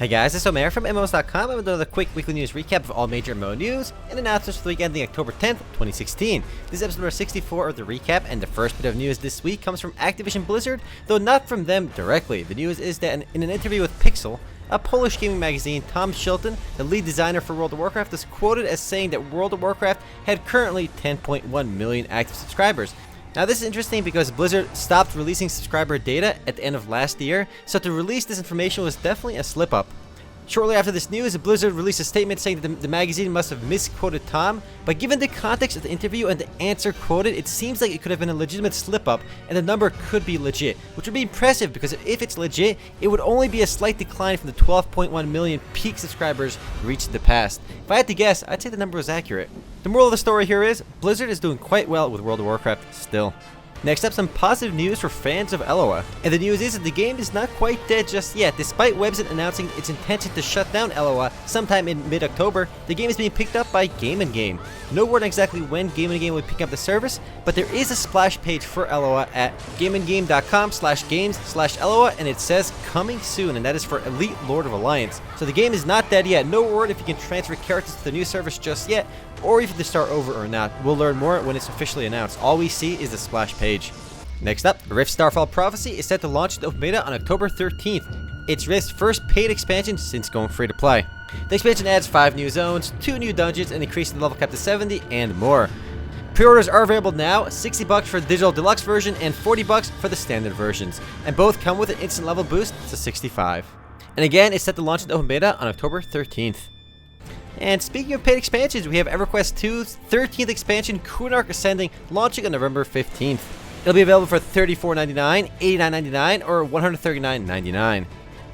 Hey guys, it's Omer from MMOs.com. I'm with another quick weekly news recap of all major MMO news and announcements for the week ending October 10th, 2016. This is episode number 64 of the recap, and the first bit of news this week comes from Activision Blizzard, though not from them directly. The news is that in an interview with Pixel, a Polish gaming magazine, Tom Shilton, the lead designer for World of Warcraft, is quoted as saying that World of Warcraft had currently 10.1 million active subscribers. Now this is interesting because Blizzard stopped releasing subscriber data at the end of last year, so to release this information was definitely a slip up. Shortly after this news, Blizzard released a statement saying that the magazine must have misquoted Tom, but given the context of the interview and the answer quoted, it seems like it could have been a legitimate slip up and the number could be legit, which would be impressive because if it's legit, it would only be a slight decline from the 12.1 million peak subscribers reached in the past. If I had to guess, I'd say the number was accurate. The moral of the story here is, Blizzard is doing quite well with World of Warcraft still. Next up, some positive news for fans of ELOA. And the news is that the game is not quite dead just yet. Despite Webzone announcing its intention to shut down ELOA sometime in mid-October, the game is being picked up by Game & Game. No word exactly when Game & Game will pick up the service, but there is a splash page for ELOA at gameandgame.com/games/ELOA, and it says coming soon, and that is for Elite Lord of Alliance. So the game is not dead yet. No word if you can transfer characters to the new service just yet, or if you have to start over or not. We'll learn more when it's officially announced. All we see is the splash page. Next up, Rift Starfall Prophecy is set to launch the open beta on October 13th. It's Rift's first paid expansion since going free to play. The expansion adds 5 new zones, 2 new dungeons, and increases the level cap to 70 and more. Pre-orders are available now, $60 for the digital deluxe version and $40 for the standard versions, and both come with an instant level boost to 65. And again, it's set to launch the open beta on October 13th. And speaking of paid expansions, we have EverQuest 2's 13th expansion, Kunark Ascending, launching on November 15th. It'll be available for $34.99, $89.99, or $139.99.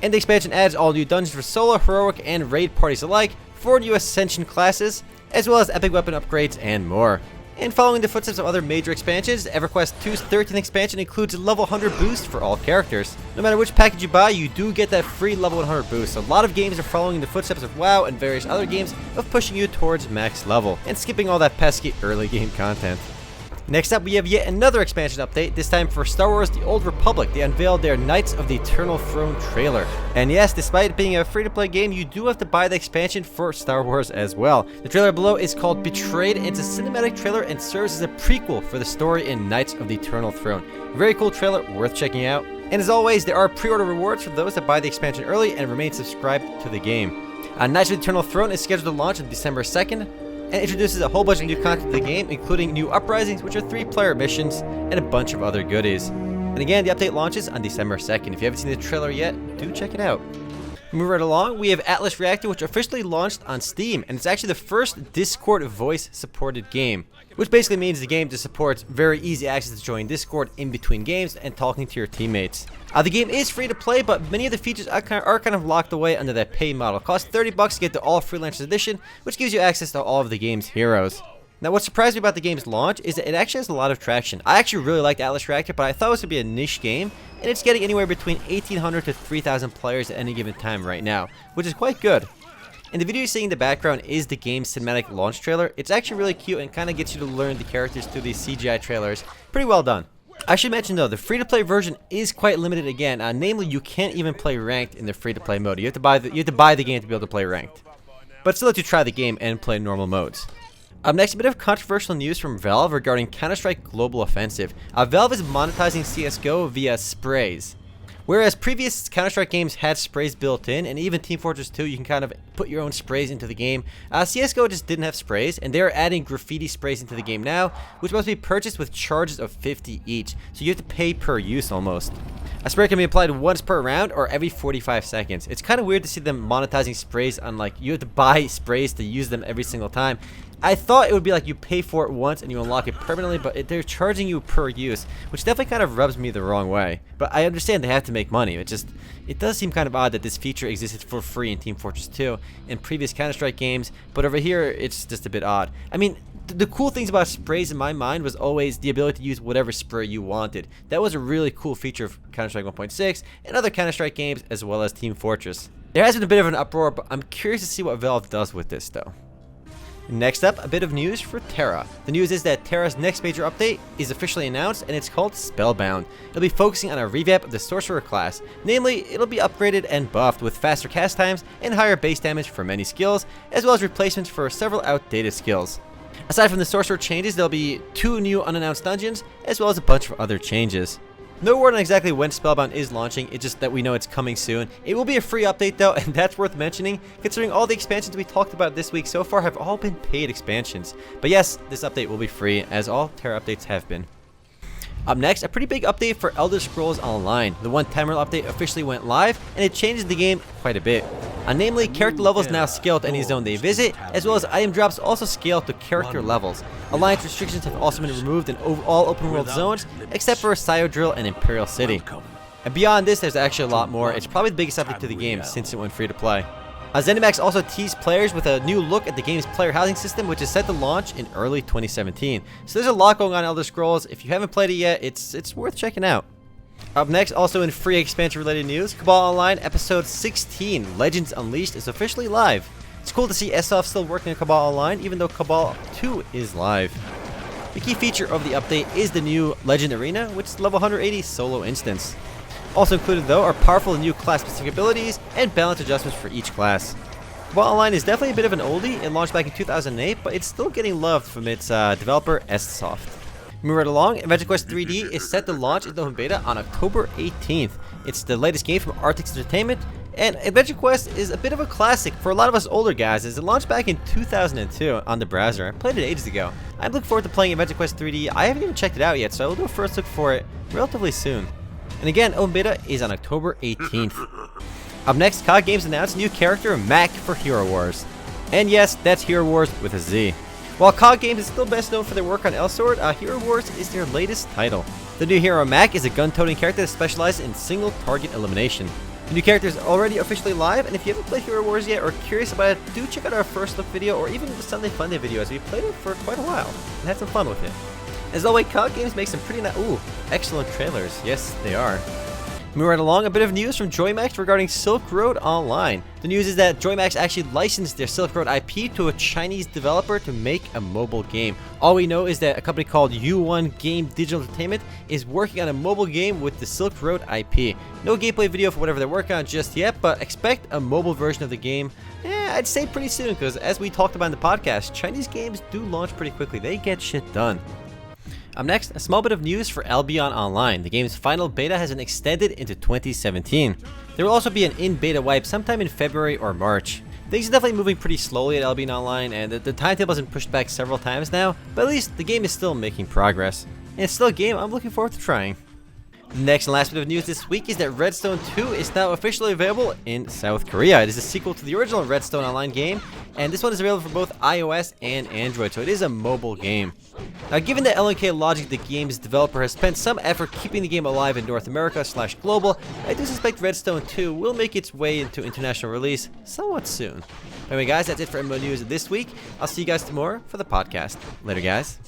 And the expansion adds all new dungeons for solo, heroic, and raid parties alike, 4 new Ascension classes, as well as epic weapon upgrades and more. And following the footsteps of other major expansions, EverQuest 2's 13th expansion includes a level 100 boost for all characters. No matter which package you buy, you do get that free level 100 boost. So a lot of games are following the footsteps of WoW and various other games of pushing you towards max level and skipping all that pesky early game content. Next up, we have yet another expansion update, this time for Star Wars The Old Republic. They unveiled their Knights of the Eternal Throne trailer. And yes, despite it being a free-to-play game, you do have to buy the expansion for Star Wars as well. The trailer below is called Betrayed, and it's a cinematic trailer and serves as a prequel for the story in Knights of the Eternal Throne. Very cool trailer, worth checking out. And as always, there are pre-order rewards for those that buy the expansion early and remain subscribed to the game. Knights of the Eternal Throne is scheduled to launch on December 2nd. And introduces a whole bunch of new content to the game, including new uprisings, which are 3-player missions, and a bunch of other goodies. And again, the update launches on December 2nd. If you haven't seen the trailer yet, do check it out. Moving right along, we have Atlas Reactor, which officially launched on Steam, and it's actually the first Discord voice-supported game, which basically means the game just supports very easy access to join Discord in between games and talking to your teammates. The game is free to play, but many of the features are kind of locked away under that pay model. It costs $30 to get the All Freelancers Edition, which gives you access to all of the game's heroes. Now, what surprised me about the game's launch is that it actually has a lot of traction. I actually really liked Atlas Reactor, but I thought it was going to be a niche game, and it's getting anywhere between 1,800 to 3,000 players at any given time right now, which is quite good. And the video you're seeing in the background is the game's cinematic launch trailer. It's actually really cute and kind of gets you to learn the characters through these CGI trailers. Pretty well done. I should mention though, the free-to-play version is quite limited again. Namely, you can't even play ranked in the free-to-play mode. You have to buy the game to be able to play ranked. But still let you try the game and play normal modes. Up next, a bit of controversial news from Valve regarding CounterStrike Global Offensive. Valve is monetizing CSGO via sprays. Whereas previous Counter-Strike games had sprays built in, and even Team Fortress 2, you can kind of put your own sprays into the game. CSGO just didn't have sprays, and they're adding graffiti sprays into the game now, which must be purchased with charges of 50 each, so you have to pay per use almost. A spray can be applied once per round or every 45 seconds. It's kind of weird to see them monetizing sprays on, like, you have to buy sprays to use them every single time. I thought it would be like you pay for it once and you unlock it permanently, but they're charging you per use, which definitely kind of rubs me the wrong way. But I understand they have to make money. It does seem kind of odd that this feature existed for free in Team Fortress 2 in previous Counter-Strike games, but over here it's just a bit odd. I mean, the cool things about sprays in my mind was always the ability to use whatever spray you wanted. That was a really cool feature of Counter-Strike 1.6 and other Counter-Strike games, as well as Team Fortress. There has been a bit of an uproar, but I'm curious to see what Valve does with this though. Next up, a bit of news for Tera. The news is that Tera's next major update is officially announced, and it's called Spellbound. It'll be focusing on a revamp of the Sorcerer class. Namely, it'll be upgraded and buffed with faster cast times and higher base damage for many skills, as well as replacements for several outdated skills. Aside from the Sorcerer changes, there'll be 2 new unannounced dungeons, as well as a bunch of other changes. No word on exactly when Spellbound is launching, it's just that we know it's coming soon. It will be a free update though, and that's worth mentioning, considering all the expansions we talked about this week so far have all been paid expansions. But yes, this update will be free, as all Tera updates have been. Up next, a pretty big update for Elder Scrolls Online. The 1.10 update officially went live, and it changes the game quite a bit. Namely, character levels now scale to any zone they visit, as well as item drops also scale to character levels. Alliance restrictions have also been removed in all open world zones, except for Drill and Imperial City. And beyond this, there's actually a lot more. It's probably the biggest update to the game since it went free to play. ZeniMax also teased players with a new look at the game's player housing system, which is set to launch in early 2017. So there's a lot going on in Elder Scrolls. If you haven't played it yet, it's worth checking out. Up next, also in free expansion related news, Cabal Online Episode 16, Legends Unleashed, is officially live. It's cool to see SF still working on Cabal Online, even though Cabal 2 is live. The key feature of the update is the new Legend Arena, which is level 180 solo instance. Also included though are powerful new class specific abilities and balance adjustments for each class. Cabal Online is definitely a bit of an oldie. It launched back in 2008, but it's still getting loved from its developer Estsoft. Moving right along, AdventureQuest 3D is set to launch in open beta on October 18th. It's the latest game from Artix Entertainment, and AdventureQuest is a bit of a classic for a lot of us older guys, as it launched back in 2002 on the browser. I played it ages ago. I'm looking forward to playing AdventureQuest 3D. I haven't even checked it out yet, so I will do a first look for it relatively soon. And again, open beta is on October 18th. Up next, COG Games announced a new character, Mac, for HeroWarz. And yes, that's HeroWarz with a Z. While COG Games is still best known for their work on Elsword, HeroWarz is their latest title. The new hero, Mac, is a gun-toting character that specializes in single target elimination. The new character is already officially live, and if you haven't played HeroWarz yet or curious about it, do check out our first look video or even the Sunday Funday video, as we played it for quite a while and had some fun with it. As always, COG Games makes some pretty excellent trailers. Yes, they are. Moving right along, a bit of news from JoyMax regarding Silkroad Online. The news is that JoyMax actually licensed their Silkroad IP to a Chinese developer to make a mobile game. All we know is that a company called U1 Game Digital Entertainment is working on a mobile game with the Silkroad IP. No gameplay video for whatever they're working on just yet, but expect a mobile version of the game, I'd say pretty soon, because as we talked about in the podcast, Chinese games do launch pretty quickly. They get shit done. Up next, a small bit of news for Albion Online. The game's final beta has been extended into 2017. There will also be an in-beta wipe sometime in February or March. Things are definitely moving pretty slowly at Albion Online, and the timetable has been pushed back several times now, but at least the game is still making progress. And it's still a game I'm looking forward to trying. Next and last bit of news this week is that Redstone 2 is now officially available in South Korea. It is a sequel to the original Redstone Online game, and this one is available for both iOS and Android, so it is a mobile game. Now, given that LNK Logic, the game's developer, has spent some effort keeping the game alive in North America / global, I do suspect Redstone 2 will make its way into international release somewhat soon. Anyway guys, that's it for MMO News this week. I'll see you guys tomorrow for the podcast. Later guys.